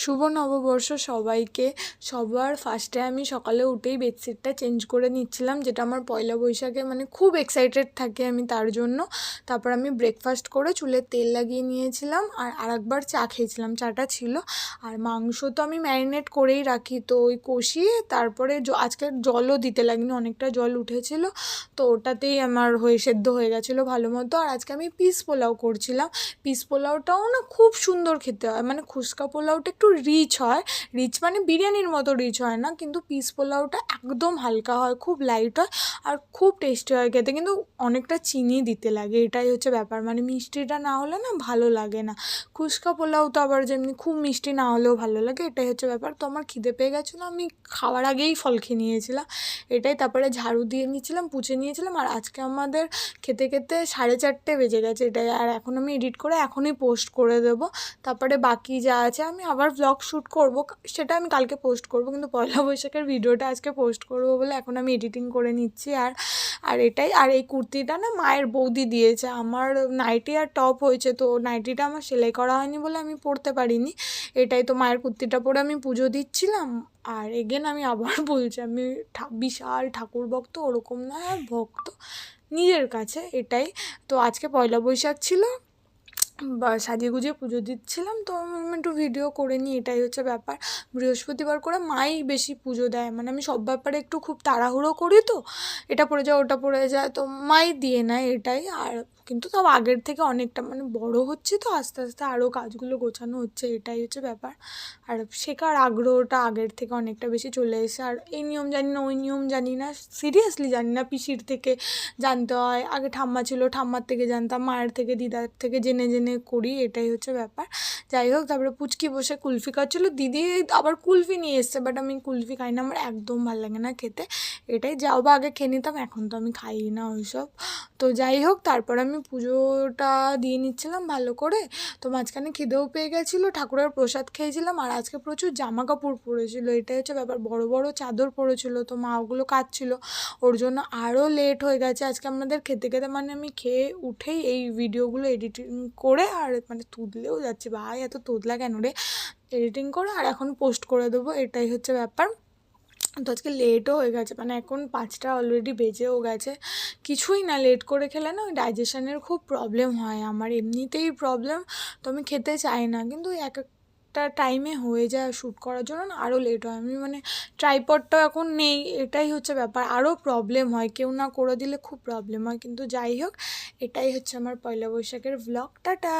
শুভ নববর্ষ সবাইকে। সবার ফার্স্টে আমি সকালে উঠেই বেডশিটটা চেঞ্জ করে নিচ্ছিলাম, যেটা আমার পয়লা বৈশাখে মানে খুব এক্সাইটেড থাকি আমি তার জন্য। তারপর আমি ব্রেকফাস্ট করে চুলে তেল লাগিয়ে নিয়েছিলাম আর আরেকবার চা খেয়েছিলাম, চাটা ছিল। আর মাংস তো আমি ম্যারিনেট করেই রাখি, তো ওই কষিয়ে তারপরে আজকে জলও দিতে লাগেনি, অনেকটা জল উঠেছিল, তো ওটাতেই আমার সেদ্ধ হয়ে গেছিলো ভালো মতো। আর আজকে আমি পিস পোলাও করছিলাম। পিস পোলাওটাও না খুব সুন্দর খেতে হয়, মানে খুস্কা পোলাওটা একটু রিচ হয়, রিচ মানে বিরিয়ানির মতো রিচ হয় না, কিন্তু পিস পোলাওটা একদম হালকা হয়, খুব লাইট হয় আর খুব টেস্টি হয় খেতে। কিন্তু অনেকটা চিনি দিতে লাগে, এটাই হচ্ছে ব্যাপার, মানে মিষ্টিটা না হলে না ভালো লাগে না। খুস্কা পোলাও তো আবার যেমনি খুব মিষ্টি না হলেও ভালো লাগে, এটাই হচ্ছে ব্যাপার। তো আমার খিদে পেয়ে গেছিলো, আমি খাওয়ার আগেই ফল খেয়ে নিয়েছিলাম এটাই। তারপরে ঝাড়ু দিয়ে নিয়েছিলাম, পুছে নিয়েছিলাম। আর আজকে আমাদের খেতে খেতে 4:30 বেজে গেছে এটাই। আর এখন আমি এডিট করে এখনই পোস্ট করে দেবো। তারপরে বাকি যা আছে আমি আবার ব্লগ শ্যুট করব, সেটা আমি কালকে পোস্ট করব, কিন্তু পয়লা বৈশাখের ভিডিওটা আজকে পোস্ট করব বলে এখন আমি এডিটিং করে নিচ্ছি। আর আর এটাই। আর এই কুর্তিটা না মায়ের বৌদি দিয়েছে, আমার নাইটি আর টপ হয়েছে, তো নাইটিটা আমার সেলাই করা হয়নি বলে আমি পরতে পারিনি। এটাই তো, মায়ের কুর্তিটা পরে আমি পুজো দিচ্ছিলাম। আর এগেন আমি আবার বলছি, আমি বিশাল ঠাকুর ভক্ত ওরকম না, ভক্ত নিজের কাছে, এটাই। তো আজকে পয়লা বৈশাখ ছিল, বা সাজিয়ে গুজিয়ে পুজো দিচ্ছিলাম, তো আমি একটু ভিডিও করে নিই, এটাই হচ্ছে ব্যাপার। বৃহস্পতিবার করে মাই বেশি পুজো দেয়, মানে আমি সব ব্যাপারে একটু খুব তাড়াহুড়ো করি, তো এটা পড়ে যায় ওটা পড়ে যায়, তো মাই দিয়ে নেয় এটাই। আর কিন্তু তাও আগের থেকে অনেকটা মানে বড় হচ্ছে, তো আস্তে আস্তে আরও কাজগুলো গোছানো হচ্ছে, এটাই হচ্ছে ব্যাপার। আর শেখার আগ্রহটা আগের থেকে অনেকটা বেশি চলে এসেছে। আর এই নিয়ম জানি না, ওই নিয়ম জানি না, সিরিয়াসলি জানি না, পিসির থেকে জানতে হয়, আগে ঠাম্মা ছিল, ঠাম্মার থেকে জানতাম, মায়ের থেকে, দিদার থেকে জেনে জেনে করি, এটাই হচ্ছে ব্যাপার। যাই হোক, তারপরে পুচকি বসে কুলফি খাচ্ছিলো, দিদি আবার কুলফি নিয়ে এসছে, বাট আমি কুলফি খাই না, আমার একদম ভালো লাগে না খেতে, এটাই। যাও বা আগে খেয়ে নিতাম, এখন তো আমি খাই না ওইসব। তো যাই হোক, তারপর আমি পুজোটা দিয়ে নিচ্ছিলাম ভালো করে। তো মাঝখানে খিদেও পেয়ে গেছিলো, ঠাকুরের প্রসাদ খেয়েছিলাম। আর আজকে প্রচুর জামা কাপড় পরেছিল, এটাই হচ্ছে ব্যাপার, বড় বড় চাদর পরেছিল, তো মা ওগুলো কাচ্ছিল, ওর জন্য আরও লেট হয়ে গেছে আজকে আমাদের খেতে খেতে। মানে আমি খেয়ে উঠেই এই ভিডিওগুলো এডিটিং করে, আর মানে তুদলেও যাচ্ছে, ভাই এত তুদলা কেন রে, এডিটিং করে আর এখন পোস্ট করে দেবো, এটাই হচ্ছে ব্যাপার। তো আজকে লেটও হয়ে গেছে, মানে এখন 5টা অলরেডি বেজেও গেছে। কিছুই না, লেট করে খেলে না ওই ডাইজেশনের খুব প্রবলেম হয়, আমার এমনিতেই প্রবলেম, তো আমি খেতে চাই না, কিন্তু এক একটা টাইমে হয়ে যায় শ্যুট করার জন্য না, আরও লেট হয়। আমি মানে ট্রাইপডটাও এখন নেই, এটাই হচ্ছে ব্যাপার, আরও প্রবলেম হয়, কেউ না করে দিলে খুব প্রবলেম হয়। কিন্তু যাই হোক, এটাই হচ্ছে আমার পয়লা বৈশাখের ভ্লগ। টাটা।